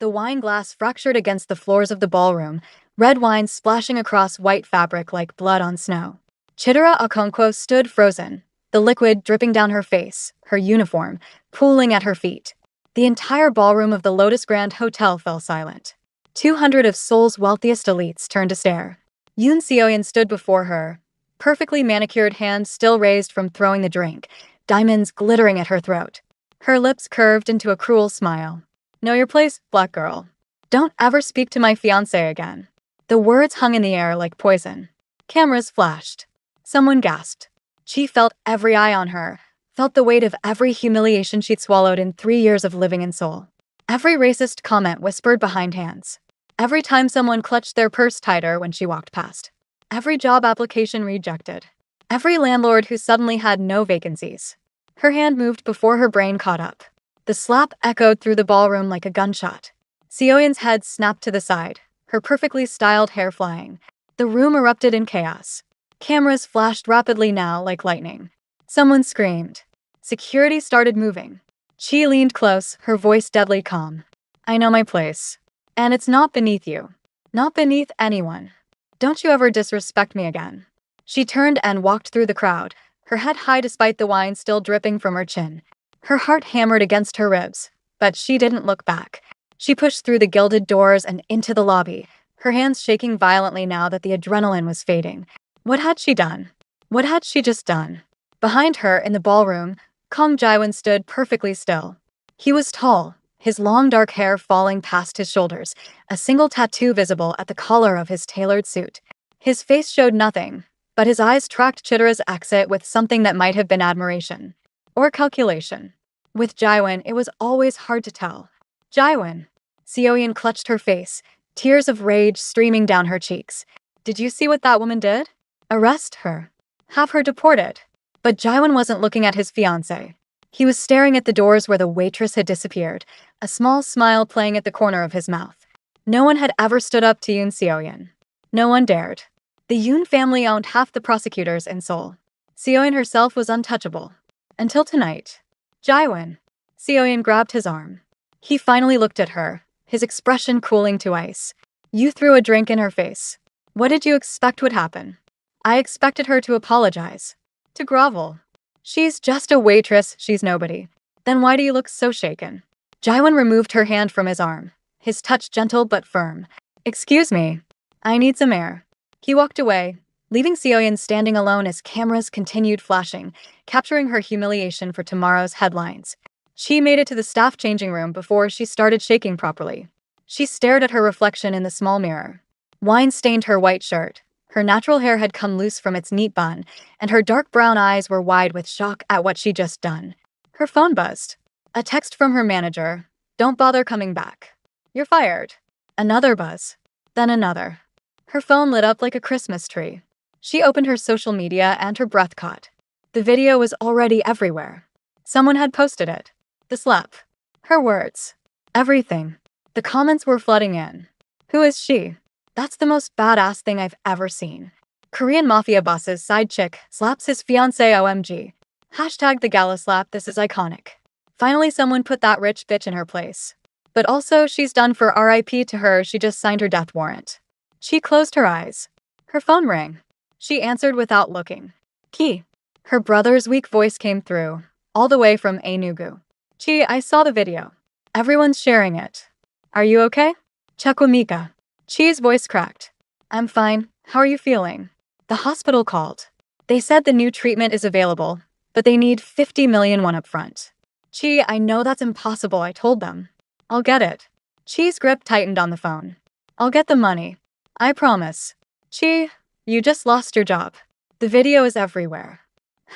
The wine glass fractured against the floors of the ballroom, red wine splashing across white fabric like blood on snow. Chidera Okonkwo stood frozen, the liquid dripping down her face, her uniform, pooling at her feet. The entire ballroom of the Lotus Grand Hotel fell silent. 200 of Seoul's wealthiest elites turned to stare. Yoon Seoyeon stood before her, perfectly manicured hands still raised from throwing the drink, diamonds glittering at her throat. Her lips curved into a cruel smile. "Know your place, black girl. Don't ever speak to my fiancé again." The words hung in the air like poison. Cameras flashed. Someone gasped. She felt every eye on her, felt the weight of every humiliation she'd swallowed in 3 years of living in Seoul. Every racist comment whispered behind hands. Every time someone clutched their purse tighter when she walked past. Every job application rejected. Every landlord who suddenly had no vacancies. Her hand moved before her brain caught up. The slap echoed through the ballroom like a gunshot. Seoyeon's head snapped to the side, her perfectly styled hair flying. The room erupted in chaos. Cameras flashed rapidly now like lightning. Someone screamed. Security started moving. She leaned close, her voice deadly calm. "I know my place. And it's not beneath you. Not beneath anyone. Don't you ever disrespect me again." She turned and walked through the crowd, her head high despite the wine still dripping from her chin. Her heart hammered against her ribs, but she didn't look back. She pushed through the gilded doors and into the lobby, her hands shaking violently now that the adrenaline was fading. What had she done? What had she just done? Behind her, in the ballroom, Kong Jaewon stood perfectly still. He was tall, his long dark hair falling past his shoulders, a single tattoo visible at the collar of his tailored suit. His face showed nothing, but his eyes tracked Chidera's exit with something that might have been admiration. Or calculation. With Jaewon, it was always hard to tell. "Jaewon." Seoyeon clutched her face, tears of rage streaming down her cheeks. "Did you see what that woman did? Arrest her. Have her deported." But Jaewon wasn't looking at his fiancée. He was staring at the doors where the waitress had disappeared, a small smile playing at the corner of his mouth. No one had ever stood up to Yoon Seoyeon. No one dared. The Yoon family owned half the prosecutors in Seoul. Seoyeon herself was untouchable. Until tonight. "Jaewon." Seoyeon grabbed his arm. He finally looked at her, his expression cooling to ice. "You threw a drink in her face. What did you expect would happen?" "I expected her to apologize. To grovel. She's just a waitress, she's nobody." "Then why do you look so shaken?" Jaewon removed her hand from his arm, his touch gentle but firm. "Excuse me. I need some air." He walked away, leaving Seoyeon standing alone as cameras continued flashing, capturing her humiliation for tomorrow's headlines. She made it to the staff changing room before she started shaking properly. She stared at her reflection in the small mirror. Wine stained her white shirt. Her natural hair had come loose from its neat bun, and her dark brown eyes were wide with shock at what she'd just done. Her phone buzzed. A text from her manager. "Don't bother coming back. You're fired." Another buzz. Then another. Her phone lit up like a Christmas tree. She opened her social media and her breath caught. The video was already everywhere. Someone had posted it. The slap. Her words. Everything. The comments were flooding in. "Who is she? That's the most badass thing I've ever seen. Korean Mafia boss's side chick slaps his fiancé OMG. Hashtag the gala slap, this is iconic." Finally someone put that rich bitch in her place. But also she's done for RIP to her, she just signed her death warrant. She closed her eyes. Her phone rang. She answered without looking. "Ki." Her brother's weak voice came through, all the way from Enugu. "Chi, I saw the video. Everyone's sharing it. Are you okay?" "Chukwamika." Chi's voice cracked. "I'm fine. How are you feeling?" "The hospital called. They said the new treatment is available, but they need 50 million won up front." "Chi, I know that's impossible, I told them. I'll get it." Chi's grip tightened on the phone. "I'll get the money. I promise." "Chi, you just lost your job. The video is everywhere."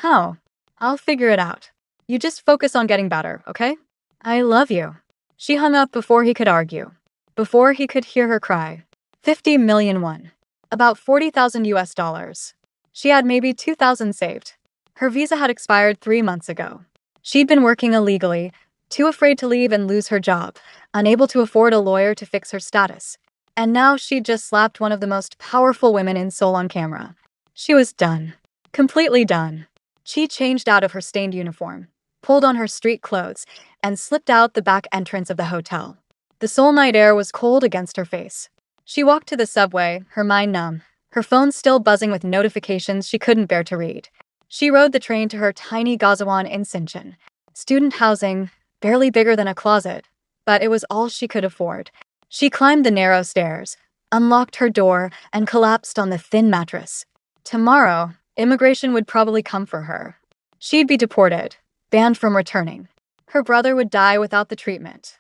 "How?" "I'll figure it out. You just focus on getting better, okay? I love you." She hung up before he could argue. Before he could hear her cry. 50 million won. About $40,000. She had maybe 2,000 saved. Her visa had expired 3 months ago. She'd been working illegally, too afraid to leave and lose her job, unable to afford a lawyer to fix her status. And now she'd just slapped one of the most powerful women in Seoul on camera. She was done. Completely done. She changed out of her stained uniform, pulled on her street clothes, and slipped out the back entrance of the hotel. The Seoul night air was cold against her face. She walked to the subway, her mind numb, her phone still buzzing with notifications she couldn't bear to read. She rode the train to her tiny Gazawan in Sinchon. Student housing, barely bigger than a closet, but it was all she could afford. She climbed the narrow stairs, unlocked her door, and collapsed on the thin mattress. Tomorrow, immigration would probably come for her. She'd be deported, banned from returning. Her brother would die without the treatment.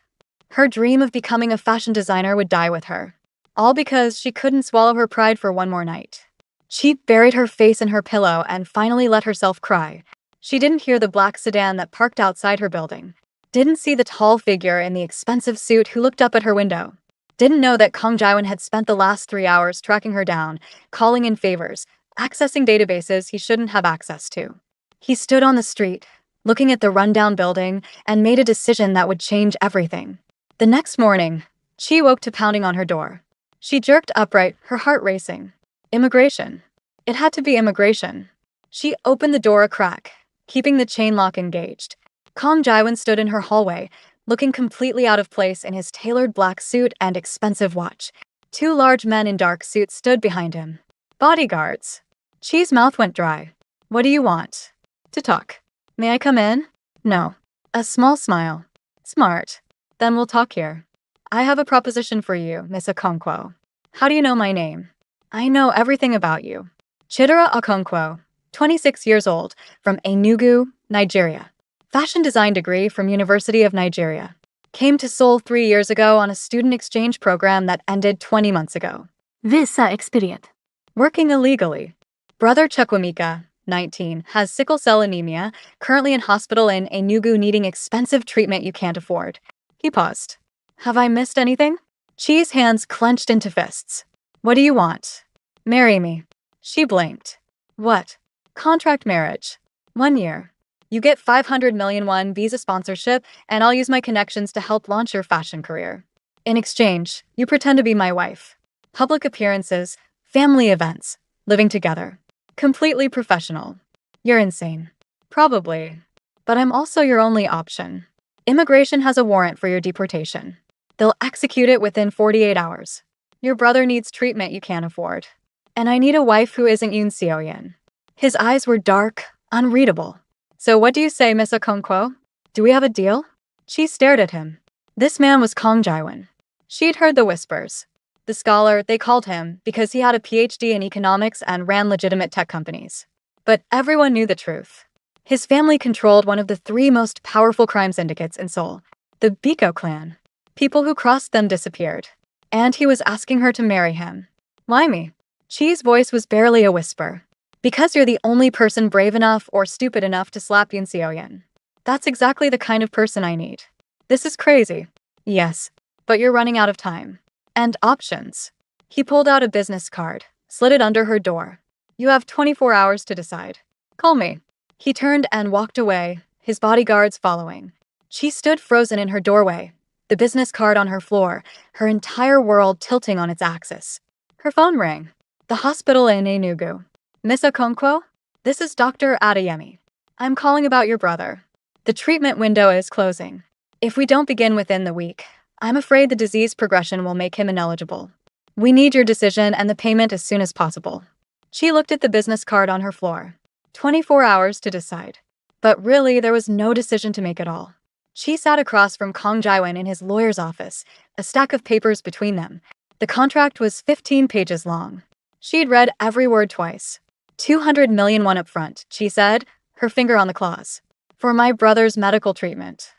Her dream of becoming a fashion designer would die with her. All because she couldn't swallow her pride for one more night. She buried her face in her pillow and finally let herself cry. She didn't hear the black sedan that parked outside her building. Didn't see the tall figure in the expensive suit who looked up at her window. Didn't know that Kang Jae-won had spent the last 3 hours tracking her down, calling in favors, accessing databases he shouldn't have access to. He stood on the street, looking at the rundown building, and made a decision that would change everything. The next morning, Chi woke to pounding on her door. She jerked upright, her heart racing. Immigration. It had to be immigration. She opened the door a crack, keeping the chain lock engaged. Kang Jae-won stood in her hallway, looking completely out of place in his tailored black suit and expensive watch. 2 large men in dark suits stood behind him. Bodyguards. Chi's mouth went dry. What do you want? To talk. May I come in? No. A small smile. Smart. Then we'll talk here. I have a proposition for you, Miss Okonkwo. How do you know my name? I know everything about you. Chidera Okonkwo, 26 years old, from Enugu, Nigeria. Fashion design degree from University of Nigeria. Came to Seoul 3 years ago on a student exchange program that ended 20 months ago. Visa expedient. Working illegally. Brother Chukwemeka, 19, has sickle cell anemia, currently in hospital in Enugu needing expensive treatment you can't afford. He paused. Have I missed anything? Chi's hands clenched into fists. What do you want? Marry me. She blinked. What? Contract marriage. 1 year. You get 500 million won visa sponsorship, and I'll use my connections to help launch your fashion career. In exchange, you pretend to be my wife. Public appearances, family events, living together. Completely professional. You're insane. Probably. But I'm also your only option. Immigration has a warrant for your deportation. They'll execute it within 48 hours. Your brother needs treatment you can't afford. And I need a wife who isn't Yoon Seo-yeon. His eyes were dark, unreadable. So what do you say, Miss Okonkwo? Do we have a deal? She stared at him. This man was Kang Jae-won. She'd heard the whispers. The scholar, they called him, because he had a PhD in economics and ran legitimate tech companies. But everyone knew the truth. His family controlled one of the 3 most powerful crime syndicates in Seoul, the Biko clan. People who crossed them disappeared. And he was asking her to marry him. Why me? Chi's voice was barely a whisper. Because you're the only person brave enough or stupid enough to slap Yoon Seo-yeon. That's exactly the kind of person I need. This is crazy. Yes, but you're running out of time. And options. He pulled out a business card, slid it under her door. You have 24 hours to decide. Call me. He turned and walked away, his bodyguards following. She stood frozen in her doorway, the business card on her floor, her entire world tilting on its axis. Her phone rang. The hospital in Enugu. Miss Okonkwo? This is Dr. Adeyemi. I'm calling about your brother. The treatment window is closing. If we don't begin within the week, I'm afraid the disease progression will make him ineligible. We need your decision and the payment as soon as possible. She looked at the business card on her floor. 24 hours to decide. But really, there was no decision to make at all. She sat across from Kang Jae-won in his lawyer's office, a stack of papers between them. The contract was 15 pages long. She'd read every word twice. 200 million won up front, she said, her finger on the clause. For my brother's medical treatment.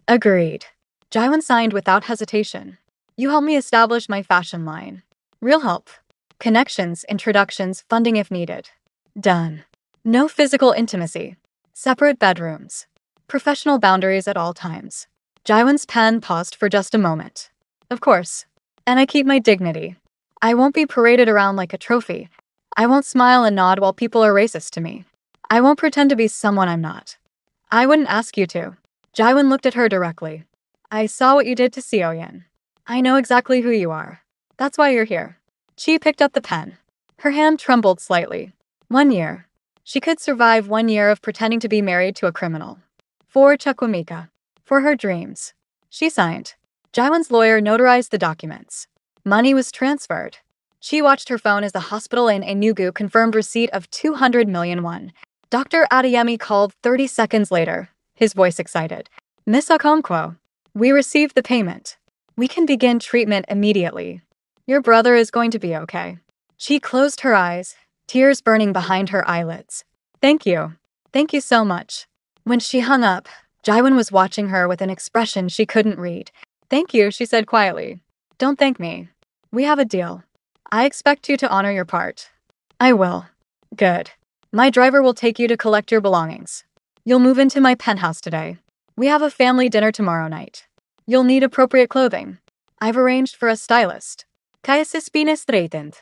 Agreed. Jae-won signed without hesitation. You help me establish my fashion line. Real help. Connections, introductions, funding if needed. Done. No physical intimacy. Separate bedrooms. Professional boundaries at all times. Jae-won's pen paused for just a moment. Of course. And I keep my dignity. I won't be paraded around like a trophy. I won't smile and nod while people are racist to me. I won't pretend to be someone I'm not. I wouldn't ask you to. Jae-won looked at her directly. I saw what you did to Seo-yeon. I know exactly who you are. That's why you're here. She picked up the pen. Her hand trembled slightly. 1 year. She could survive 1 year of pretending to be married to a criminal. For Chukwemeka. For her dreams. She signed. Jaiwon's lawyer notarized the documents. Money was transferred. She watched her phone as the hospital in Enugu confirmed receipt of 200 million won. Dr. Adeyemi called 30 seconds later, his voice excited. Miss Okonkwo, we received the payment. We can begin treatment immediately. Your brother is going to be okay. She closed her eyes, tears burning behind her eyelids. Thank you. Thank you so much. When she hung up, Jaiwon was watching her with an expression she couldn't read. Thank you, she said quietly. Don't thank me. We have a deal. I expect you to honor your part. I will. Good. My driver will take you to collect your belongings. You'll move into my penthouse today. We have a family dinner tomorrow night. You'll need appropriate clothing. I've arranged for a stylist. Kaya Spina straightened.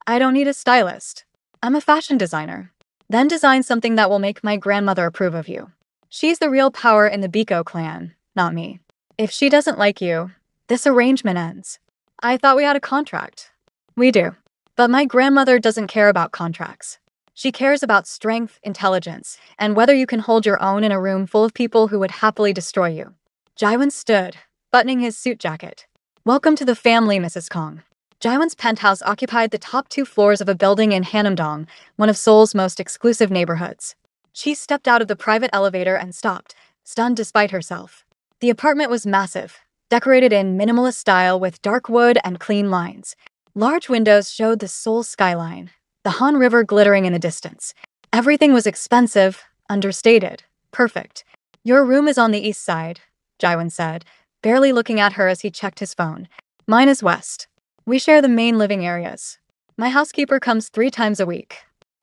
I don't need a stylist. I'm a fashion designer. Then design something that will make my grandmother approve of you. She's the real power in the Biko clan, not me. If she doesn't like you, this arrangement ends. I thought we had a contract. We do. But my grandmother doesn't care about contracts. She cares about strength, intelligence, and whether you can hold your own in a room full of people who would happily destroy you. Jaiwon stood, buttoning his suit jacket. Welcome to the family, Mrs. Kong. Jaiwon's penthouse occupied the top 2 floors of a building in Hanamdong, one of Seoul's most exclusive neighborhoods. She stepped out of the private elevator and stopped, stunned despite herself. The apartment was massive, decorated in minimalist style with dark wood and clean lines. Large windows showed the Seoul skyline, the Han River glittering in the distance. Everything was expensive, understated, perfect. Your room is on the east side, Jaiwon said, barely looking at her as he checked his phone. Mine is west. We share the main living areas. My housekeeper comes 3 times a week.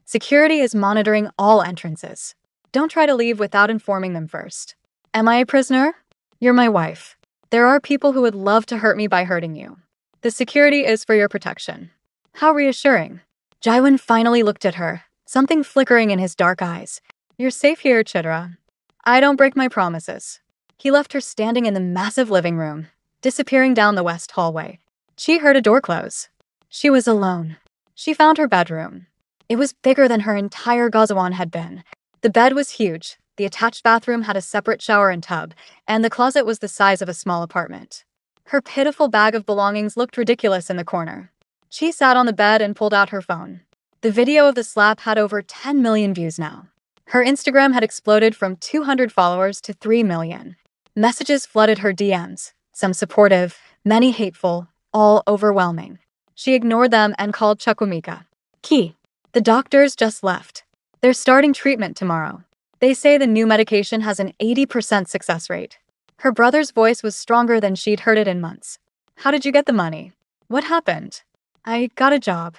Security is monitoring all entrances. Don't try to leave without informing them first. Am I a prisoner? You're my wife. There are people who would love to hurt me by hurting you. The security is for your protection. How reassuring. Jaiwon finally looked at her, something flickering in his dark eyes. You're safe here, Chitra. I don't break my promises. He left her standing in the massive living room, disappearing down the west hallway. She heard a door close. She was alone. She found her bedroom. It was bigger than her entire Gazawon had been. The bed was huge, the attached bathroom had a separate shower and tub, and the closet was the size of a small apartment. Her pitiful bag of belongings looked ridiculous in the corner. She sat on the bed and pulled out her phone. The video of the slap had over 10 million views now. Her Instagram had exploded from 200 followers to 3 million. Messages flooded her DMs, some supportive, many hateful, all overwhelming. She ignored them and called Chukwumika. Key. The doctors just left. They're starting treatment tomorrow. They say the new medication has an 80% success rate. Her brother's voice was stronger than she'd heard it in months. How did you get the money? What happened? I got a job.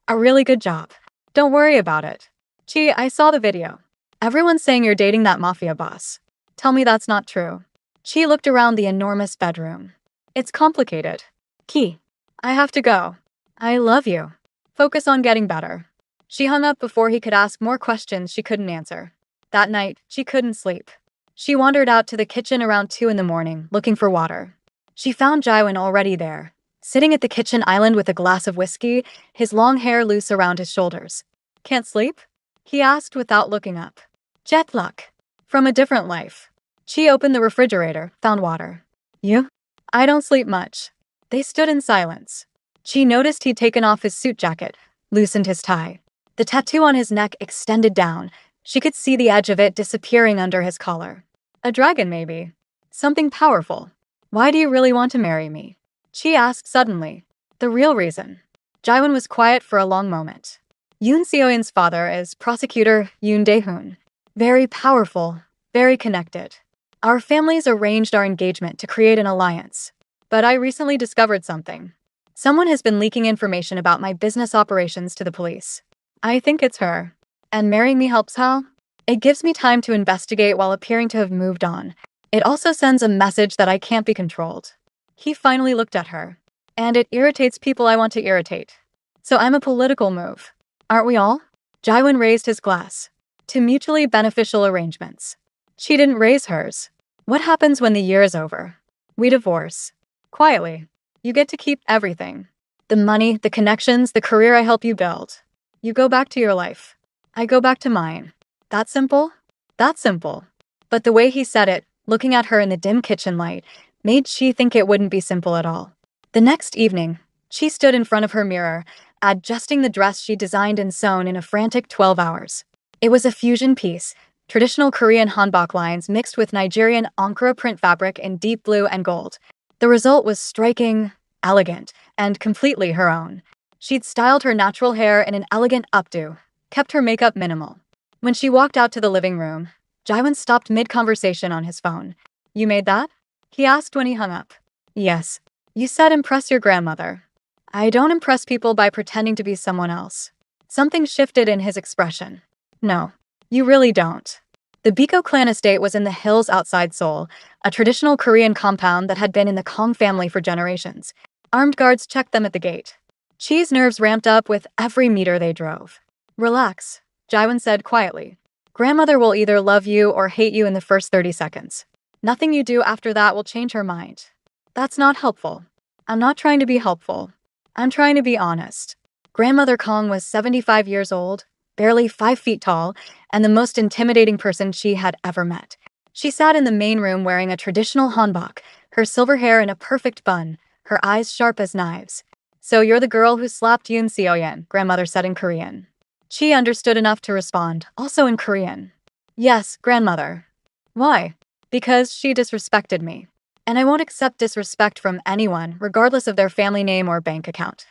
A really good job. Don't worry about it. Gee, I saw the video. Everyone's saying you're dating that Mafia boss. Tell me that's not true. She looked around the enormous bedroom. It's complicated. Key. I have to go. I love you. Focus on getting better. She hung up before he could ask more questions she couldn't answer. That night, she couldn't sleep. She wandered out to the kitchen around 2 in the morning, looking for water. She found Jaiwon already there, sitting at the kitchen island with a glass of whiskey, his long hair loose around his shoulders. Can't sleep? He asked without looking up. Jet lag. From a different life. She opened the refrigerator, found water. You? I don't sleep much. They stood in silence. She noticed he'd taken off his suit jacket, loosened his tie. The tattoo on his neck extended down. She could see the edge of it disappearing under his collar. A dragon, maybe. Something powerful. Why do you really want to marry me? She asked suddenly. The real reason. Jaiwon was quiet for a long moment. Yoon Seoin's father is prosecutor Yoon Dae-hoon. Very powerful, very connected. Our families arranged our engagement to create an alliance. But I recently discovered something. Someone has been leaking information about my business operations to the police. I think it's her. And marrying me helps how? It gives me time to investigate while appearing to have moved on. It also sends a message that I can't be controlled. He finally looked at her. And it irritates people I want to irritate. So I'm a political move. Aren't we all? Jaiwon raised his glass. To mutually beneficial arrangements. She didn't raise hers. What happens when the year is over? We divorce. Quietly. You get to keep everything. The money, the connections, the career I help you build. You go back to your life. I go back to mine. That simple? That's simple. But the way he said it, looking at her in the dim kitchen light, made Chi think it wouldn't be simple at all. The next evening, Chi stood in front of her mirror, adjusting the dress she designed and sewn in a frantic 12 hours. It was a fusion piece, traditional Korean hanbok lines mixed with Nigerian Ankara print fabric in deep blue and gold. The result was striking, elegant, and completely her own. She'd styled her natural hair in an elegant updo, kept her makeup minimal. When she walked out to the living room, Jaiwan stopped mid-conversation on his phone. "You made that?" he asked when he hung up. "Yes. You said impress your grandmother." "I don't impress people by pretending to be someone else." Something shifted in his expression. "No, you really don't." The Biko clan estate was in the hills outside Seoul, a traditional Korean compound that had been in the Kong family for generations. Armed guards checked them at the gate. Chi's nerves ramped up with every meter they drove. "Relax," Jaiwan said quietly. "Grandmother will either love you or hate you in the first 30 seconds. Nothing you do after that will change her mind." "That's not helpful." "I'm not trying to be helpful. I'm trying to be honest." Grandmother Kong was 75 years old, barely 5 feet tall, and the most intimidating person she had ever met. She sat in the main room wearing a traditional hanbok, her silver hair in a perfect bun, her eyes sharp as knives. "So you're the girl who slapped Yoon Seo-yen," grandmother said in Korean. Chi understood enough to respond, also in Korean. "Yes, grandmother." "Why?" "Because she disrespected me. And I won't accept disrespect from anyone, regardless of their family name or bank account."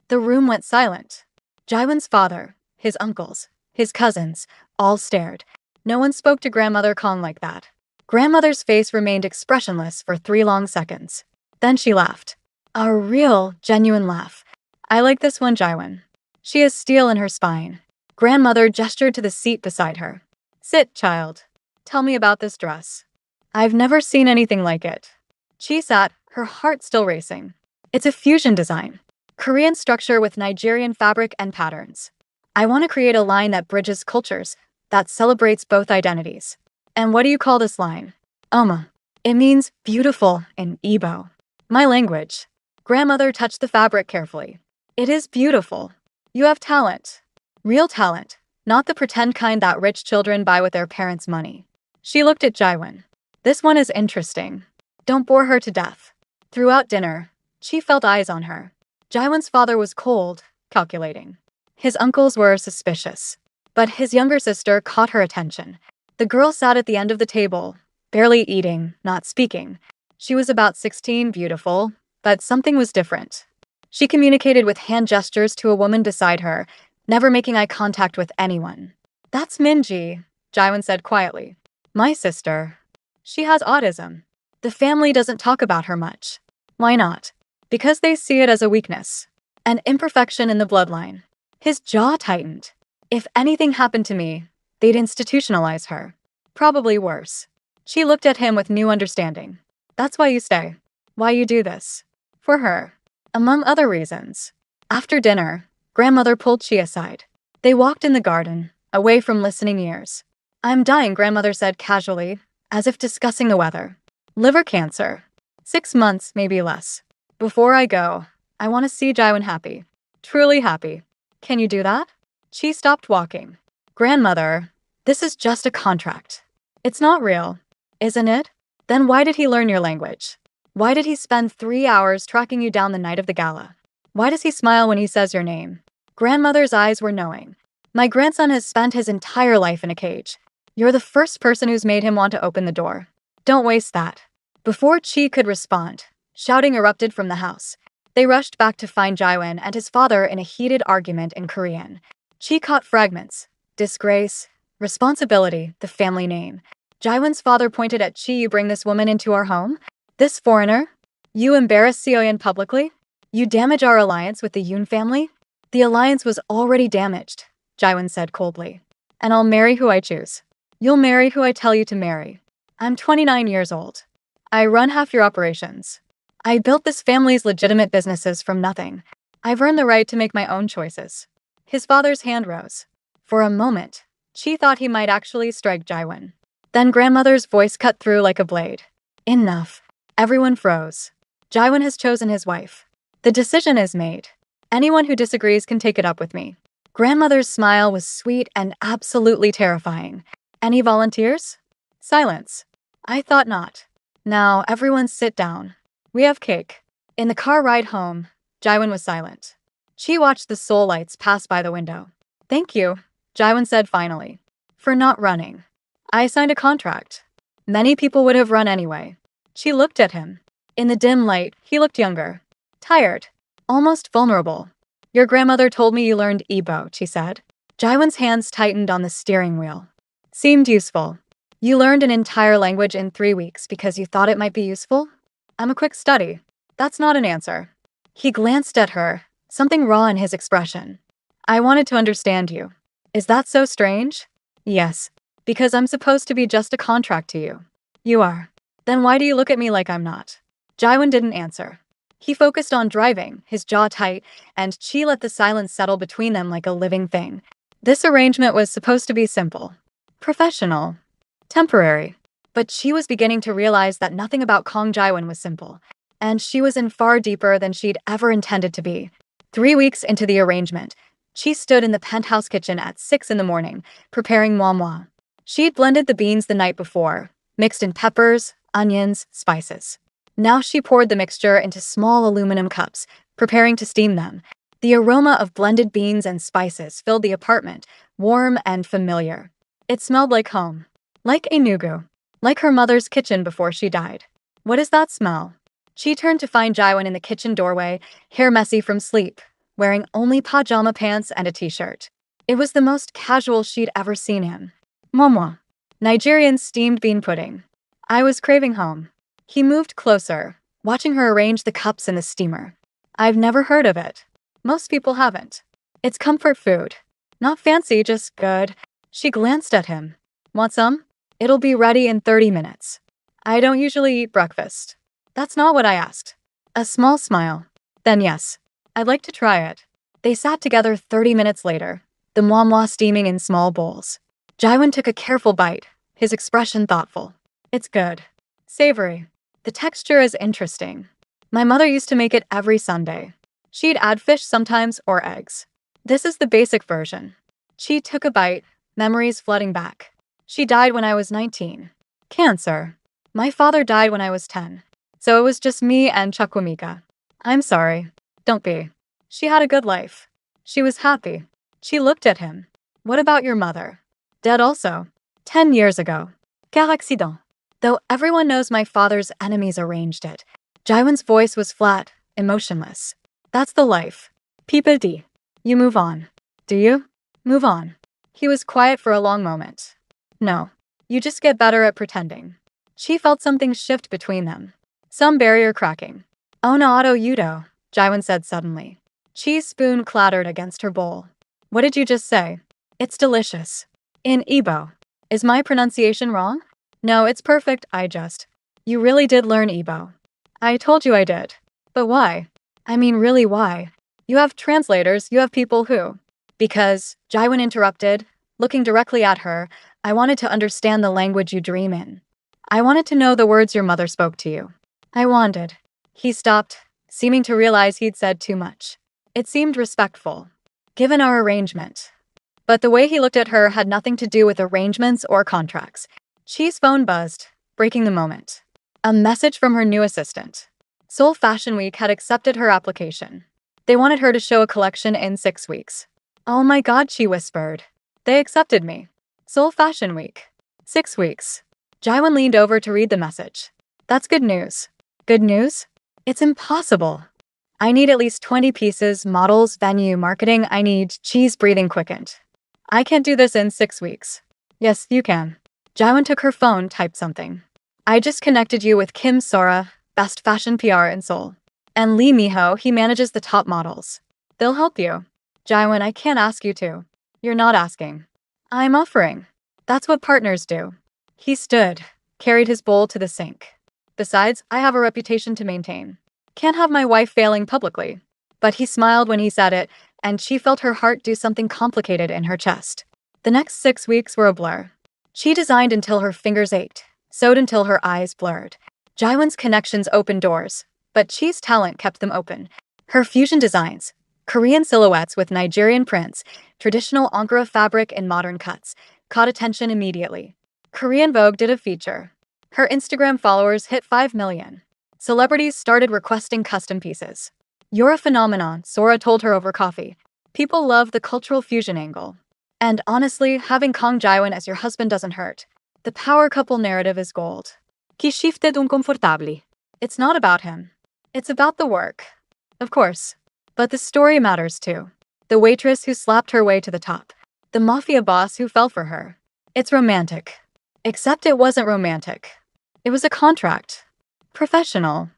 The room went silent. Jaiwan's father, his uncles, his cousins, all stared. No one spoke to Grandmother Kong like that. Grandmother's face remained expressionless for 3 long seconds. Then she laughed. A real, genuine laugh. "I like this one, Jaiwan. She has steel in her spine." Grandmother gestured to the seat beside her. "Sit, child. Tell me about this dress." "I've never seen anything like it." Chi sat, her heart still racing. "It's a fusion design. Korean structure with Nigerian fabric and patterns. I want to create a line that bridges cultures, that celebrates both identities." "And what do you call this line?" "Oma." "It means beautiful in Igbo." "My language." Grandmother touched the fabric carefully. "It is beautiful. You have talent. Real talent, not the pretend kind that rich children buy with their parents' money." She looked at Jaiwan. "This one is interesting. Don't bore her to death." Throughout dinner, Chi felt eyes on her. Jaiwan's father was cold, calculating. His uncles were suspicious. But his younger sister caught her attention. The girl sat at the end of the table, barely eating, not speaking. She was about 16, beautiful, but something was different. She communicated with hand gestures to a woman beside her, never making eye contact with anyone. "That's Minji," Jaiwan said quietly. "My sister. She has autism. The family doesn't talk about her much." "Why not?" "Because they see it as a weakness. An imperfection in the bloodline." His jaw tightened. "If anything happened to me, they'd institutionalize her. Probably worse." She looked at him with new understanding. "That's why you stay. Why you do this." "For her. Among other reasons." After dinner, Grandmother pulled Chi aside. They walked in the garden, away from listening ears. "I'm dying," Grandmother said casually, as if discussing the weather. "Liver cancer. 6 months, maybe less. Before I go, I want to see Jaiwan happy. Truly happy. Can you do that?" Chi stopped walking. "Grandmother, this is just a contract. It's not real, isn't it? Then why did he learn your language? Why did he spend 3 hours tracking you down the night of the gala? Why does he smile when he says your name?" Grandmother's eyes were knowing. "My grandson has spent his entire life in a cage. You're the first person who's made him want to open the door. Don't waste that." Before Chi could respond, shouting erupted from the house. They rushed back to find Jaiwan and his father in a heated argument in Korean. Chi caught fragments. Disgrace, responsibility, the family name. Jaiwan's father pointed at Chi. "You bring this woman into our home? This foreigner? You embarrass Seo-yeon publicly? You damage our alliance with the Yoon family?" "The alliance was already damaged," Jaiwan said coldly. "And I'll marry who I choose." "You'll marry who I tell you to marry." "I'm 29 years old. I run half your operations. I built this family's legitimate businesses from nothing. I've earned the right to make my own choices." His father's hand rose. For a moment, Chi thought he might actually strike Jaiwan. Then Grandmother's voice cut through like a blade. "Enough." Everyone froze. "Jaiwan has chosen his wife. The decision is made. Anyone who disagrees can take it up with me." Grandmother's smile was sweet and absolutely terrifying. "Any volunteers?" Silence. "I thought not." Now, everyone sit down. We have cake. In the car ride home, Jaiwan was silent. She watched the Seoul lights pass by the window. Thank you, Jaiwan said finally, for not running. I signed a contract. Many people would have run anyway. She looked at him. In the dim light, he looked younger. Tired. Almost vulnerable. Your grandmother told me you learned Igbo, she said. Jaiwan's hands tightened on the steering wheel. Seemed useful. You learned an entire language in 3 weeks because you thought it might be useful? I'm a quick study. That's not an answer. He glanced at her, something raw in his expression. I wanted to understand you. Is that so strange? Yes. Because I'm supposed to be just a contract to you. You are. Then why do you look at me like I'm not? Jaiwan didn't answer. He focused on driving, his jaw tight, and she let the silence settle between them like a living thing. This arrangement was supposed to be simple. Professional. Temporary. But she was beginning to realize that nothing about Kong Jaiwan was simple. And she was in far deeper than she'd ever intended to be. 3 weeks into the arrangement, she stood in the penthouse kitchen at 6 in the morning, preparing moi moi. She'd blended the beans the night before, mixed in peppers, onions, spices. Now she poured the mixture into small aluminum cups, preparing to steam them. The aroma of blended beans and spices filled the apartment, warm and familiar. It smelled like home. Like a nugu. Like her mother's kitchen before she died. What is that smell? She turned to find Jaiwan in the kitchen doorway, hair messy from sleep, wearing only pajama pants and a t-shirt. It was the most casual she'd ever seen him. Moi moi. Nigerian steamed bean pudding. I was craving home. He moved closer, watching her arrange the cups in the steamer. I've never heard of it. Most people haven't. It's comfort food. Not fancy, just good. She glanced at him. Want some? It'll be ready in 30 minutes. I don't usually eat breakfast. That's not what I asked. A small smile. Then yes. I'd like to try it. They sat together 30 minutes later, the moi moi steaming in small bowls. Jaiwan took a careful bite, his expression thoughtful. It's good. Savory. The texture is interesting. My mother used to make it every Sunday. She'd add fish sometimes or eggs. This is the basic version. She took a bite, memories flooding back. She died when I was 19. Cancer. My father died when I was 10. So it was just me and Chukwamika. I'm sorry. Don't be. She had a good life. She was happy. She looked at him. What about your mother? Dead also. 10 years ago. Quel accident. Though everyone knows my father's enemies arranged it. Jaiwan's voice was flat, emotionless. That's the life. People dit. You move on. Do you? Move on. He was quiet for a long moment. No. You just get better at pretending. She felt something shift between them. Some barrier cracking. Onaato yudo, Jaiwan said suddenly. Cheese spoon clattered against her bowl. What did you just say? It's delicious. In Igbo. Is my pronunciation wrong? No, it's perfect, You really did learn Igbo. I told you I did. But why? I mean, really why? You have translators, you have people who. Because, Jaiwan interrupted, looking directly at her, I wanted to understand the language you dream in. I wanted to know the words your mother spoke to you. I wanted. He stopped, seeming to realize he'd said too much. It seemed respectful, given our arrangement. But the way he looked at her had nothing to do with arrangements or contracts. Chi's phone buzzed, breaking the moment. A message from her new assistant. Seoul Fashion Week had accepted her application. They wanted her to show a collection in 6 weeks. Oh my God, she whispered. They accepted me. Seoul Fashion Week. 6 weeks. Jaiwan leaned over to read the message. That's good news. Good news? It's impossible. I need at least 20 pieces, models, venue, marketing. I need Chi's breathing quickened. I can't do this in 6 weeks. Yes, you can. Jaiwan took her phone, typed something. I just connected you with Kim Sora, best fashion PR in Seoul. And Lee Miho, he manages the top models. They'll help you. Jaiwan, I can't ask you to. You're not asking. I'm offering. That's what partners do. He stood, carried his bowl to the sink. Besides, I have a reputation to maintain. Can't have my wife failing publicly. But he smiled when he said it, and she felt her heart do something complicated in her chest. The next 6 weeks were a blur. She designed until her fingers ached, sewed until her eyes blurred. Jaiwan's connections opened doors, but Chi's talent kept them open. Her fusion designs, Korean silhouettes with Nigerian prints, traditional Ankara fabric in modern cuts, caught attention immediately. Korean Vogue did a feature. Her Instagram followers hit 5 million. Celebrities started requesting custom pieces. You're a phenomenon, Sora told her over coffee. People love the cultural fusion angle. And honestly, having Kang Jaewon as your husband doesn't hurt. The power couple narrative is gold. Qui shifted uncomfortably. It's not about him. It's about the work. Of course. But the story matters too. The waitress who slapped her way to the top. The mafia boss who fell for her. It's romantic. Except it wasn't romantic. It was a contract. Professional.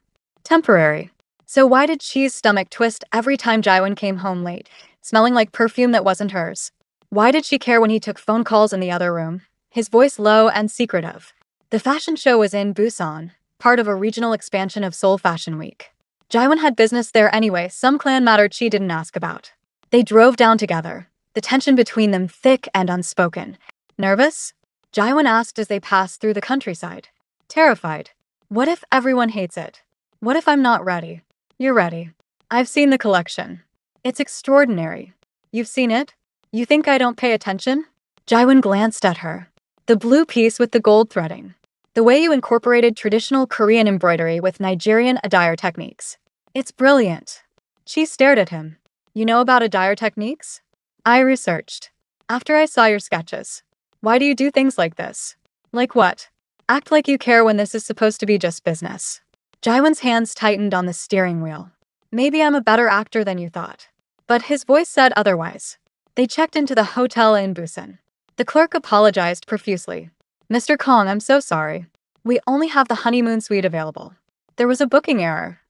Temporary. So why did Chi's stomach twist every time Jaewon came home late, smelling like perfume that wasn't hers? Why did she care when he took phone calls in the other room, his voice low and secretive? The fashion show was in Busan, part of a regional expansion of Seoul Fashion Week. Jaewon had business there anyway, some clan matter Chi didn't ask about. They drove down together, the tension between them thick and unspoken. Nervous? Jaewon asked as they passed through the countryside. Terrified. What if everyone hates it? What if I'm not ready? You're ready. I've seen the collection. It's extraordinary. You've seen it? You think I don't pay attention? Jaewon glanced at her. The blue piece with the gold threading. The way you incorporated traditional Korean embroidery with Nigerian attire techniques. It's brilliant. She stared at him. You know about attire techniques? I researched. After I saw your sketches. Why do you do things like this? Like what? Act like you care when this is supposed to be just business. Jaewon's hands tightened on the steering wheel. Maybe I'm a better actor than you thought. But his voice said otherwise. They checked into the hotel in Busan. The clerk apologized profusely. Mr. Kong, I'm so sorry. We only have the honeymoon suite available. There was a booking error.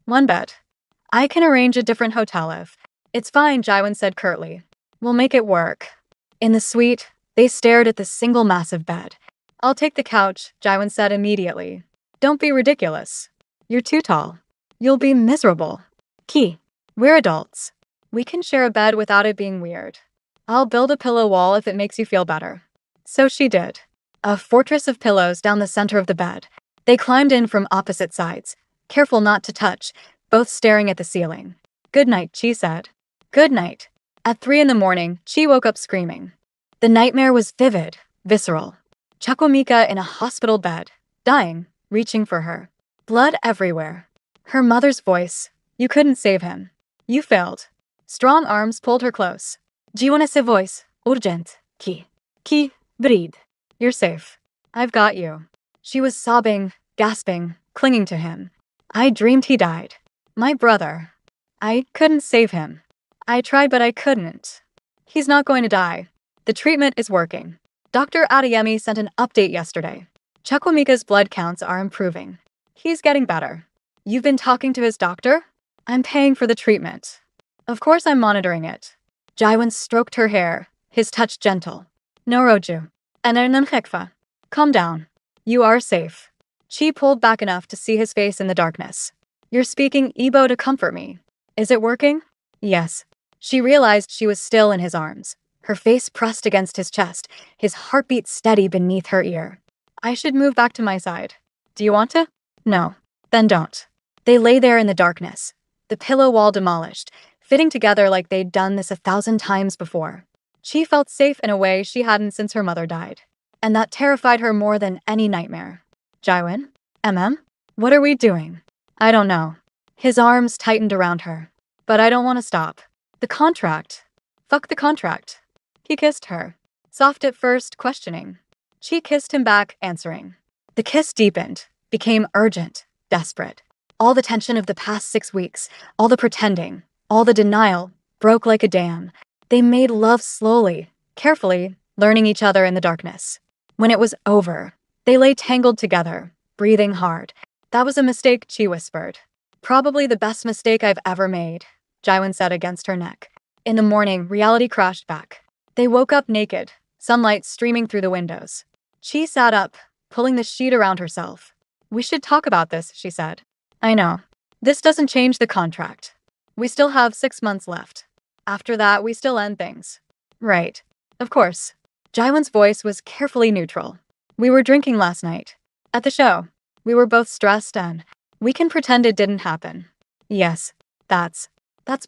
One bed. I can arrange a different hotel if. It's fine, Jaewon said curtly. We'll make it work. In the suite, they stared at the single massive bed. I'll take the couch, Jaewon said immediately. Don't be ridiculous. You're too tall. You'll be miserable. Key. We're adults. We can share a bed without it being weird. I'll build a pillow wall if it makes you feel better. So she did. A fortress of pillows down the center of the bed. They climbed in from opposite sides, careful not to touch, both staring at the ceiling. Good night, Chi said. Good night. At 3 a.m, Chi woke up screaming. The nightmare was vivid, visceral. Chakomika in a hospital bed, dying, reaching for her. Blood everywhere. Her mother's voice. You couldn't save him. You failed. Strong arms pulled her close. Jiwonese voice. Urgent. Ki. Ki. Breathe. You're safe. I've got you. She was sobbing, gasping, clinging to him. I dreamed he died. My brother. I couldn't save him. I tried but I couldn't. He's not going to die. The treatment is working. Dr. Adeyemi sent an update yesterday. Chakwamika's blood counts are improving. He's getting better. You've been talking to his doctor? I'm paying for the treatment. Of course I'm monitoring it. Jaewon stroked her hair, his touch gentle. No Roju. Enernem Hekfa. Calm down. You are safe. Chi pulled back enough to see his face in the darkness. You're speaking Igbo to comfort me. Is it working? Yes. She realized she was still in his arms, her face pressed against his chest, his heartbeat steady beneath her ear. I should move back to my side. Do you want to? No. Then don't. They lay there in the darkness, the pillow wall demolished, fitting together like they'd done this 1,000 times before. She felt safe in a way she hadn't since her mother died. And that terrified her more than any nightmare. Jaewon? What are we doing? I don't know. His arms tightened around her. But I don't want to stop. The contract. Fuck the contract. He kissed her. Soft at first, questioning. She kissed him back, answering. The kiss deepened, became urgent, desperate. All the tension of the past 6 weeks, all the pretending, all the denial, broke like a dam. They made love slowly, carefully, learning each other in the darkness. When it was over, they lay tangled together, breathing hard. That was a mistake, Chi whispered. Probably the best mistake I've ever made, Jaewon said against her neck. In the morning, reality crashed back. They woke up naked, sunlight streaming through the windows. Chi sat up, pulling the sheet around herself. We should talk about this, she said. I know. This doesn't change the contract. We still have 6 months left. After that, we still end things. Right. Of course. Jaewon's voice was carefully neutral. We were drinking last night. At the show. We were both stressed and we can pretend it didn't happen. Yes. That's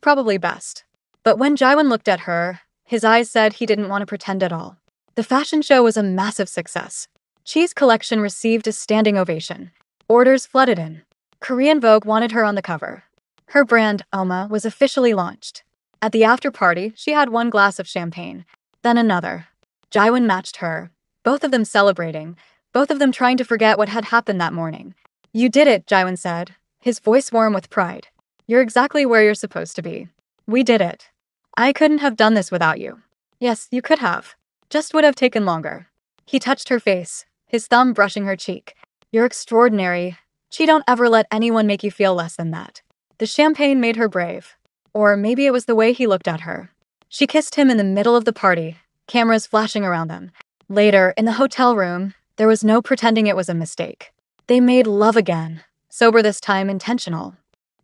probably best. But when Jaewon looked at her, his eyes said he didn't want to pretend at all. The fashion show was a massive success. Chi's collection received a standing ovation. Orders flooded in. Korean Vogue wanted her on the cover. Her brand, Oma, was officially launched. At the after-party, she had one glass of champagne, then another. Jiwon matched her, both of them celebrating, both of them trying to forget what had happened that morning. "You did it," Jiwon said, his voice warm with pride. "You're exactly where you're supposed to be. We did it. I couldn't have done this without you." "Yes, you could have. Just would have taken longer." He touched her face, his thumb brushing her cheek. "You're extraordinary. Chi, don't ever let anyone make you feel less than that." The champagne made her brave. Or maybe it was the way he looked at her. She kissed him in the middle of the party, cameras flashing around them. Later, in the hotel room, there was no pretending it was a mistake. They made love again, sober this time, intentional.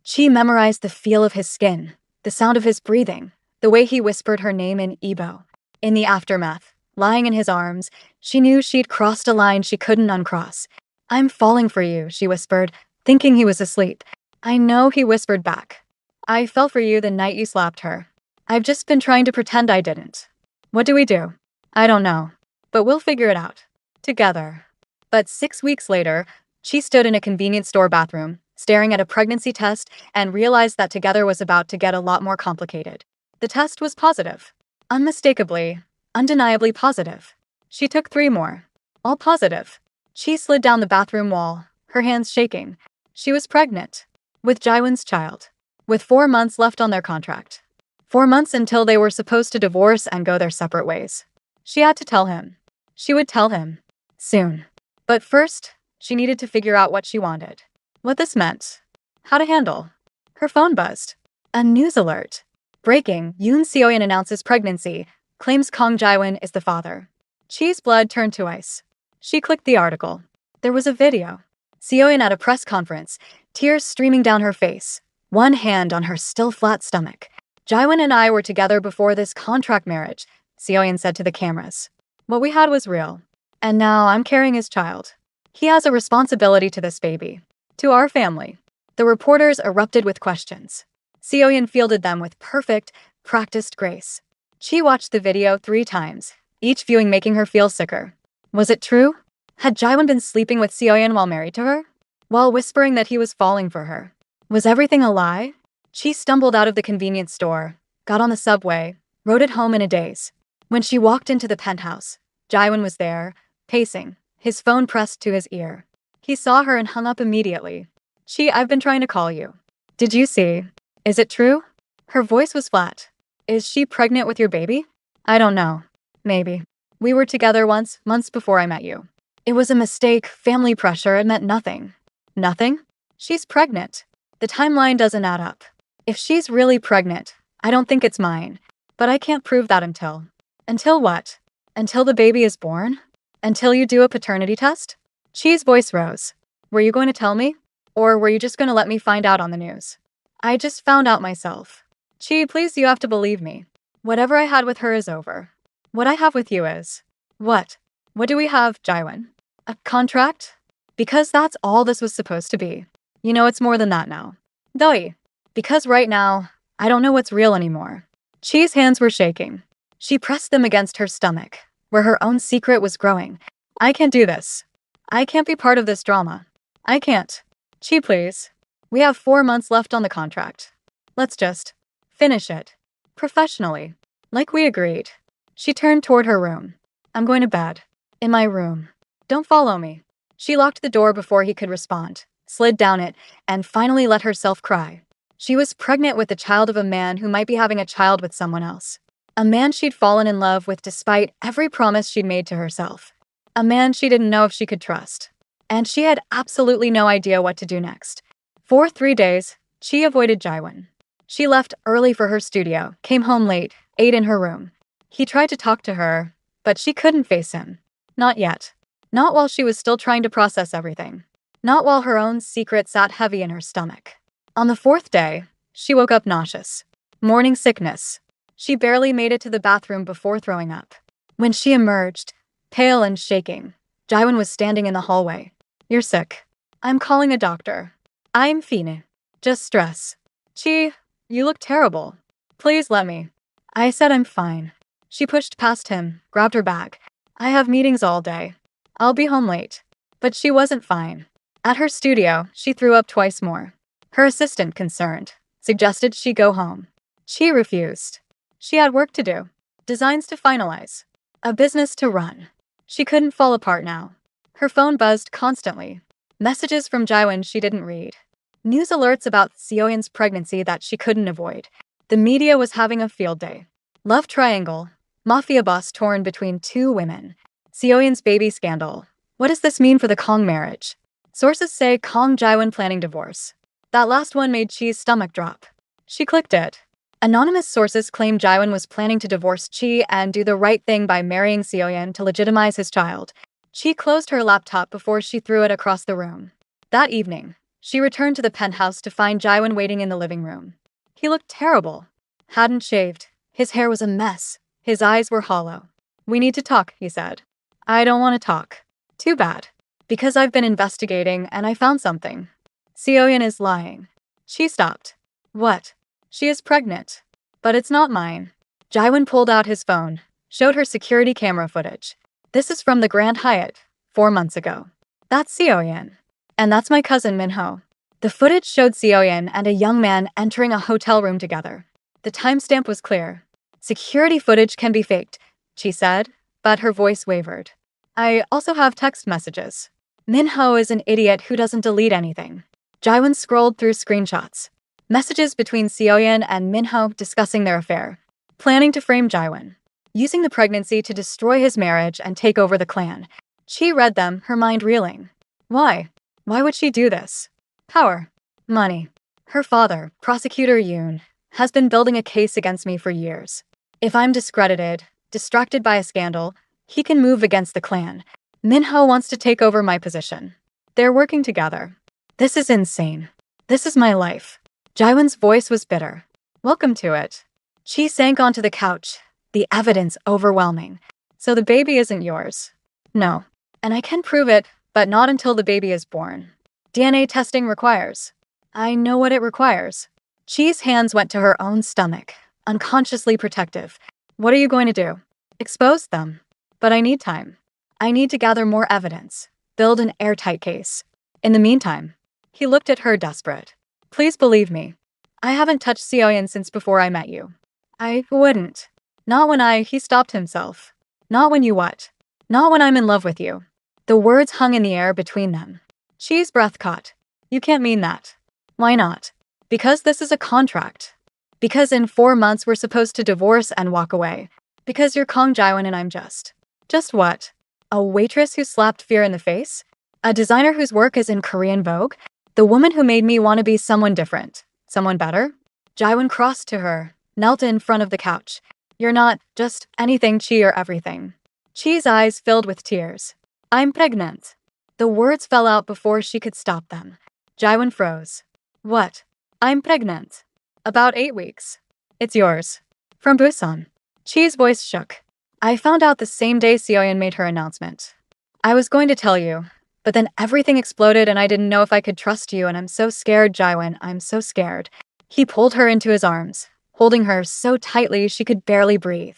Chi memorized the feel of his skin, the sound of his breathing, the way he whispered her name in Igbo. In the aftermath, lying in his arms, she knew she'd crossed a line she couldn't uncross. "I'm falling for you," she whispered, thinking he was asleep. "I know," he whispered back. "I fell for you the night you slapped her. I've just been trying to pretend I didn't." "What do we do?" "I don't know. But we'll figure it out. Together." But 6 weeks later, she stood in a convenience store bathroom, staring at a pregnancy test, and realized that together was about to get a lot more complicated. The test was positive. Unmistakably, undeniably positive. She took 3 more. All positive. She slid down the bathroom wall, her hands shaking. She was pregnant. With Jiwon's child. With 4 months left on their contract. 4 months until they were supposed to divorce and go their separate ways. She had to tell him. She would tell him. Soon. But first, she needed to figure out what she wanted. What this meant. How to handle. Her phone buzzed. A news alert. Breaking, Yoon Seoyeon announces pregnancy, claims Kang Jiwon is the father. Chi's blood turned to ice. She clicked the article. There was a video. Seoyeon at a press conference, tears streaming down her face, one hand on her still flat stomach. "Jiwon and I were together before this contract marriage," Seoyeon said to the cameras. "What we had was real. And now I'm carrying his child. He has a responsibility to this baby. To our family." The reporters erupted with questions. Seoyeon fielded them with perfect, practiced grace. Chi watched the video 3 times, each viewing making her feel sicker. Was it true? Had Jiwon been sleeping with Seoyeon while married to her? While whispering that he was falling for her? Was everything a lie? Chi stumbled out of the convenience store, got on the subway, rode it home in a daze. When she walked into the penthouse, Jiwon was there, pacing, his phone pressed to his ear. He saw her and hung up immediately. "Chi, I've been trying to call you. Did you see? Is it true?" Her voice was flat. "Is she pregnant with your baby?" "I don't know. Maybe. We were together once, months before I met you. It was a mistake, family pressure, it meant nothing." "Nothing?" "She's pregnant. The timeline doesn't add up. If she's really pregnant, I don't think it's mine. But I can't prove that until." "Until what? Until the baby is born? Until you do a paternity test?" Chi's voice rose. "Were you going to tell me? Or were you just going to let me find out on the news?" "I just found out myself." "Chi, please, you have to believe me. Whatever I had with her is over. What I have with you is..." "What? What do we have, Jiwon? A contract?" "Because that's all this was supposed to be. You know it's more than that now." "Doi. Because right now, I don't know what's real anymore." Chi's hands were shaking. She pressed them against her stomach, where her own secret was growing. "I can't do this. I can't be part of this drama. I can't. Chi, please. We have 4 months left on the contract. Let's just finish it. Professionally. Like we agreed." She turned toward her room. "I'm going to bed. In my room. Don't follow me." She locked the door before he could respond, slid down it, and finally let herself cry. She was pregnant with the child of a man who might be having a child with someone else. A man she'd fallen in love with despite every promise she'd made to herself. A man she didn't know if she could trust. And she had absolutely no idea what to do next. For 3 days, Chi avoided Jiwon. She left early for her studio, came home late, ate in her room. He tried to talk to her, but she couldn't face him. Not yet. Not while she was still trying to process everything. Not while her own secret sat heavy in her stomach. On the 4th day, she woke up nauseous. Morning sickness. She barely made it to the bathroom before throwing up. When she emerged, pale and shaking, Jiwon was standing in the hallway. "You're sick. I'm calling a doctor. I'm fine. Just stress." "Chi, you look terrible. Please let me." "I said I'm fine." She pushed past him, grabbed her bag. "I have meetings all day. I'll be home late. But she wasn't fine. At her studio, she threw up twice more. Her assistant, concerned, suggested she go home. She refused. She had work to do, designs to finalize, a business to run. She couldn't fall apart now. Her phone buzzed constantly. Messages from Jaiwan she didn't read. News alerts about Seoyeon's pregnancy that she couldn't avoid. The media was having a field day. Love triangle. Mafia boss torn between two women. Seoyeon's baby scandal. What does this mean for the Kong marriage? Sources say Kong Jaiwan planning divorce. That last one made Chi's stomach drop. She clicked it. Anonymous sources claim Jaiwan was planning to divorce Chi and do the right thing by marrying Seoyeon to legitimize his child. Chi closed her laptop before she threw it across the room. That evening, she returned to the penthouse to find Jaiwan waiting in the living room. He looked terrible. Hadn't shaved. His hair was a mess. His eyes were hollow. "We need to talk," he said. "I don't want to talk." "Too bad. Because I've been investigating and I found something. Seoyeon is lying." She stopped. "What?" "She is pregnant. But it's not mine." Jaiwan pulled out his phone, showed her security camera footage. "This is from the Grand Hyatt, 4 months ago. That's Seoyeon. And that's my cousin Minho." The footage showed Seoyeon and a young man entering a hotel room together. The timestamp was clear. "Security footage can be faked," she said, but her voice wavered. "I also have text messages. Minho is an idiot who doesn't delete anything." Jaiwan scrolled through screenshots. Messages between Seoyeon and Minho discussing their affair. Planning to frame Jaiwan. Using the pregnancy to destroy his marriage and take over the clan. She read them, her mind reeling. Why? Why would she do this? Power. Money. Her father, Prosecutor Yoon, has been building a case against me for years. If I'm discredited, distracted by a scandal, he can move against the clan. Minho wants to take over my position. They're working together. This is insane. This is my life. Jaiwan's voice was bitter. Welcome to it. She sank onto the couch, the evidence overwhelming. So the baby isn't yours? No. And I can prove it, but not until the baby is born. DNA testing requires. I know what it requires. Chi's hands went to her own stomach, unconsciously protective. What are you going to do? Expose them. But I need time. I need to gather more evidence. Build an airtight case. In the meantime, he looked at her desperate. Please believe me. I haven't touched Seoyeon since before I met you. I wouldn't. Not when he stopped himself. Not when you what? Not when I'm in love with you. The words hung in the air between them. Chi's breath caught. You can't mean that. Why not? Because this is a contract. Because in 4 months we're supposed to divorce and walk away. Because you're Kong Jaiwan and I'm just what? A waitress who slapped fear in the face? A designer whose work is in Korean Vogue? The woman who made me want to be someone different. Someone better? Jaiwan crossed to her, knelt in front of the couch. You're not just anything, Chi, or everything. Chi's eyes filled with tears. I'm pregnant. The words fell out before she could stop them. Jaiwan froze. What? I'm pregnant. About 8 weeks. It's yours. From Busan. Chi's voice shook. I found out the same day Seoyeon made her announcement. I was going to tell you, but then everything exploded and I didn't know if I could trust you and I'm so scared, Jaiwan, I'm so scared. He pulled her into his arms, holding her so tightly she could barely breathe.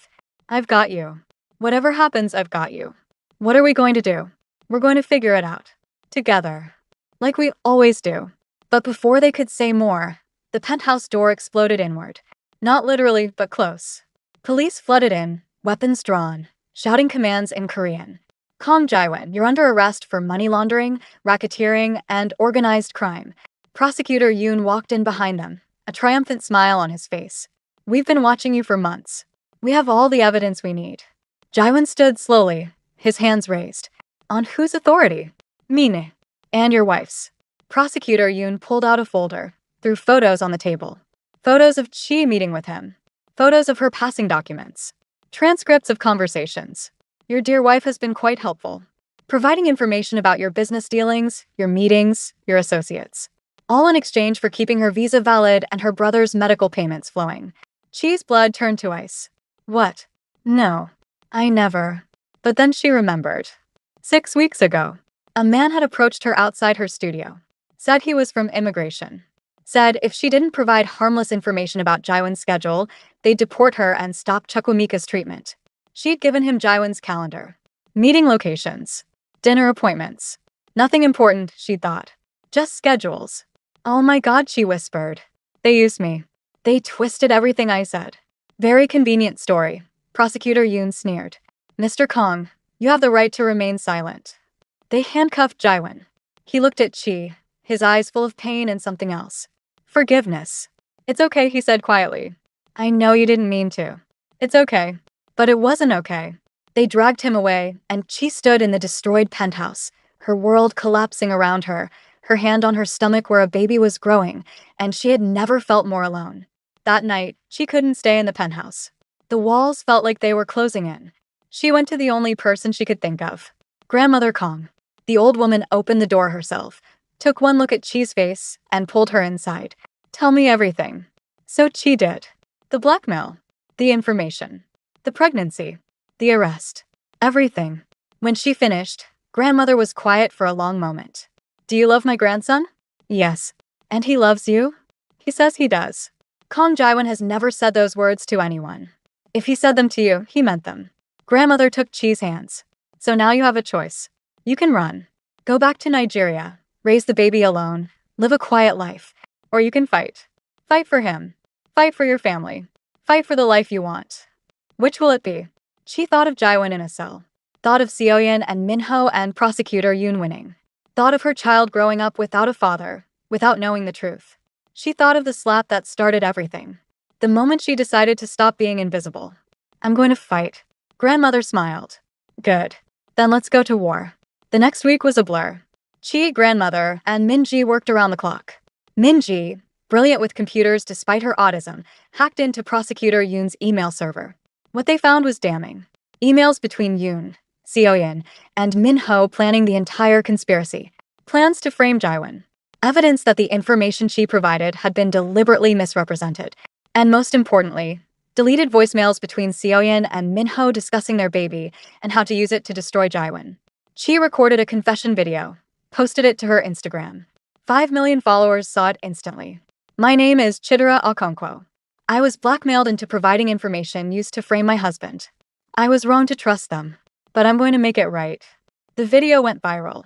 I've got you. Whatever happens, I've got you. What are we going to do? We're going to figure it out. Together. Like we always do. But before they could say more, the penthouse door exploded inward. Not literally, but close. Police flooded in, weapons drawn, shouting commands in Korean. Kong Jaiwan, you're under arrest for money laundering, racketeering, and organized crime. Prosecutor Yoon walked in behind them, a triumphant smile on his face. We've been watching you for months. We have all the evidence we need. Jaiwan stood slowly, his hands raised. On whose authority? Mine. And your wife's. Prosecutor Yoon pulled out a folder, threw photos on the table. Photos of Chi meeting with him. Photos of her passing documents. Transcripts of conversations. Your dear wife has been quite helpful, providing information about your business dealings, your meetings, your associates. All in exchange for keeping her visa valid and her brother's medical payments flowing. Chi's blood turned to ice. What? No. I never. But then she remembered. 6 weeks ago, a man had approached her outside her studio. Said he was from immigration. Said if she didn't provide harmless information about Jaiwan's schedule, they'd deport her and stop Chukwumika's treatment. She'd given him Jaiwan's calendar. Meeting locations. Dinner appointments. Nothing important, she thought. Just schedules. Oh my god, she whispered. They used me. They twisted everything I said. Very convenient story. Prosecutor Yoon sneered. Mr. Kong, you have the right to remain silent. They handcuffed Jaiwon. He looked at Chi, his eyes full of pain and something else. Forgiveness. It's okay, he said quietly. I know you didn't mean to. It's okay. But it wasn't okay. They dragged him away, and Chi stood in the destroyed penthouse, her world collapsing around her, her hand on her stomach where a baby was growing, and she had never felt more alone. That night, she couldn't stay in the penthouse. The walls felt like they were closing in. She went to the only person she could think of. Grandmother Kong. The old woman opened the door herself, took one look at Chi's face, and pulled her inside. Tell me everything. So Chi did. The blackmail. The information. The pregnancy. The arrest. Everything. When she finished, grandmother was quiet for a long moment. Do you love my grandson? Yes. And he loves you? He says he does. Kong Jaiwon has never said those words to anyone. If he said them to you, he meant them. Grandmother took Chi's hands. So now you have a choice. You can run. Go back to Nigeria. Raise the baby alone. Live a quiet life. Or you can fight. Fight for him. Fight for your family. Fight for the life you want. Which will it be? Chi thought of Jaiwon in a cell. Thought of Seoyeon and Minho and Prosecutor Yoon winning. Thought of her child growing up without a father, without knowing the truth. She thought of the slap that started everything. The moment she decided to stop being invisible. I'm going to fight. Grandmother smiled. Good. Then let's go to war. The next week was a blur. Chi, grandmother, and Minji worked around the clock. Minji, brilliant with computers despite her autism, hacked into Prosecutor Yoon's email server. What they found was damning. Emails between Yoon, Seoyeon, and Minho planning the entire conspiracy. Plans to frame Jaiwon. Evidence that the information she provided had been deliberately misrepresented. And most importantly, deleted voicemails between Seoyeon and Minho discussing their baby and how to use it to destroy Jaiwon. Chi recorded a confession video, posted it to her Instagram. 5 million followers saw it instantly. My name is Chidera Okonkwo. I was blackmailed into providing information used to frame my husband. I was wrong to trust them, but I'm going to make it right. The video went viral.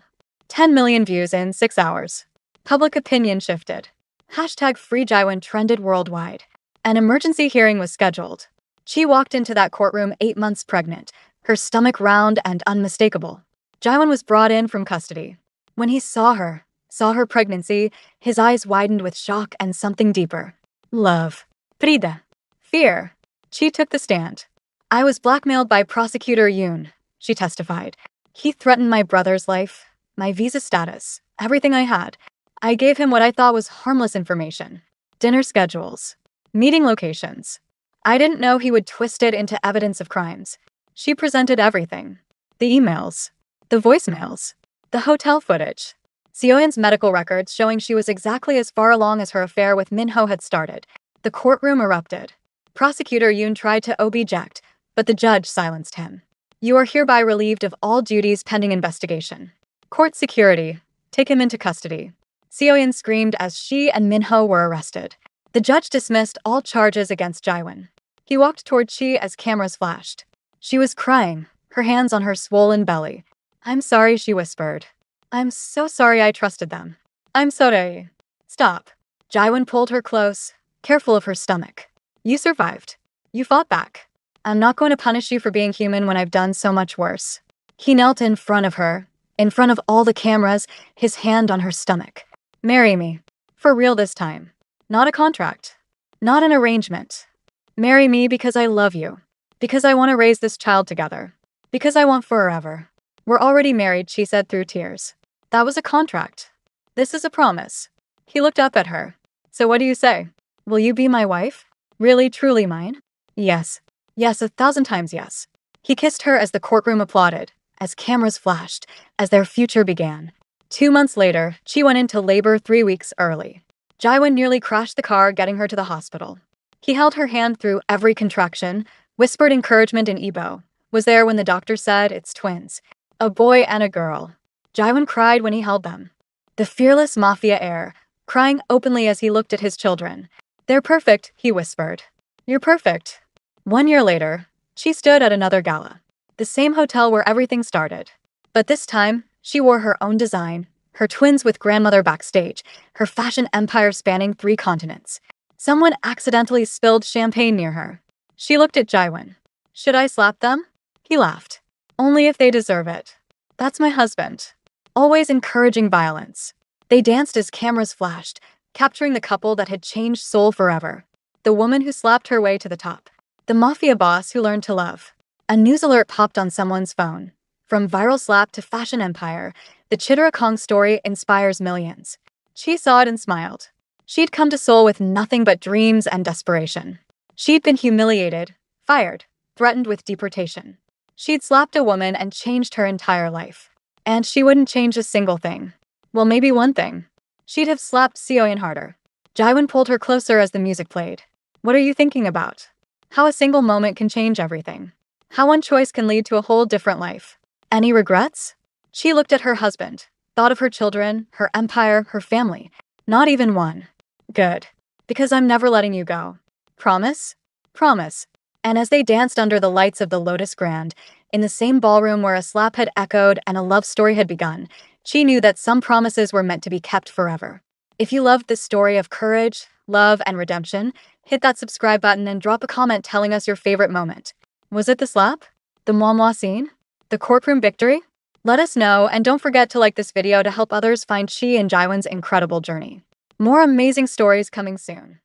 10 million views in 6 hours. Public opinion shifted. Hashtag Free Jaiwon trended worldwide. An emergency hearing was scheduled. Chi walked into that courtroom 8 months pregnant, her stomach round and unmistakable. Jaiwon was brought in from custody. When he saw her pregnancy, his eyes widened with shock and something deeper. Love. Prida. Fear. Chi took the stand. I was blackmailed by Prosecutor Yoon, she testified. He threatened my brother's life, my visa status, everything I had. I gave him what I thought was harmless information. Dinner schedules. Meeting locations. I didn't know he would twist it into evidence of crimes. She presented everything. The emails. The voicemails. The hotel footage. Seoyeon's medical records showing she was exactly as far along as her affair with Minho had started. The courtroom erupted. Prosecutor Yoon tried to object, but the judge silenced him. You are hereby relieved of all duties pending investigation. Court security. Take him into custody. Seoyeon screamed as she and Minho were arrested. The judge dismissed all charges against Jaiwon. He walked toward Chi as cameras flashed. She was crying, her hands on her swollen belly. I'm sorry, she whispered. I'm so sorry I trusted them. I'm sorry. Stop. Jaiwon pulled her close, careful of her stomach. You survived. You fought back. I'm not going to punish you for being human when I've done so much worse. He knelt in front of her, in front of all the cameras, his hand on her stomach. Marry me. For real this time. Not a contract. Not an arrangement. Marry me because I love you. Because I want to raise this child together. Because I want forever. We're already married, she said through tears. That was a contract. This is a promise. He looked up at her. So what do you say? Will you be my wife? Really, truly mine? Yes. Yes, 1,000 times yes. He kissed her as the courtroom applauded, as cameras flashed, as their future began. 2 months later, Chi went into labor 3 weeks early. Jaiwon nearly crashed the car getting her to the hospital. He held her hand through every contraction, whispered encouragement in Igbo, was there when the doctor said it's twins, a boy and a girl. Jaiwon cried when he held them. The fearless Mafia heir, crying openly as he looked at his children. They're perfect, he whispered. You're perfect. 1 year later, she stood at another gala. The same hotel where everything started. But this time, She wore her own design, her twins with grandmother backstage, her fashion empire spanning 3 continents. Someone accidentally spilled champagne near her. She looked at Jaiwan. Should I slap them? He laughed. Only if they deserve it. That's my husband. Always encouraging violence. They danced as cameras flashed, capturing the couple that had changed Seoul forever. The woman who slapped her way to the top. The Mafia boss who learned to love. A news alert popped on someone's phone. From viral slap to fashion empire, the Chitara Kong story inspires millions. She saw it and smiled. She'd come to Seoul with nothing but dreams and desperation. She'd been humiliated, fired, threatened with deportation. She'd slapped a woman and changed her entire life. And she wouldn't change a single thing. Well, maybe one thing. She'd have slapped Seoyeon harder. Jaiwan pulled her closer as the music played. What are you thinking about? How a single moment can change everything. How one choice can lead to a whole different life. Any regrets? She looked at her husband, thought of her children, her empire, her family. Not even one. Good. Because I'm never letting you go. Promise? Promise. And as they danced under the lights of the Lotus Grand, in the same ballroom where a slap had echoed and a love story had begun, she knew that some promises were meant to be kept forever. If you loved this story of courage, love, and redemption, hit that subscribe button and drop a comment telling us your favorite moment. Was it the slap? The moi scene? The courtroom victory? Let us know, and don't forget to like this video to help others find she and Jaiwan's incredible journey. More amazing stories coming soon.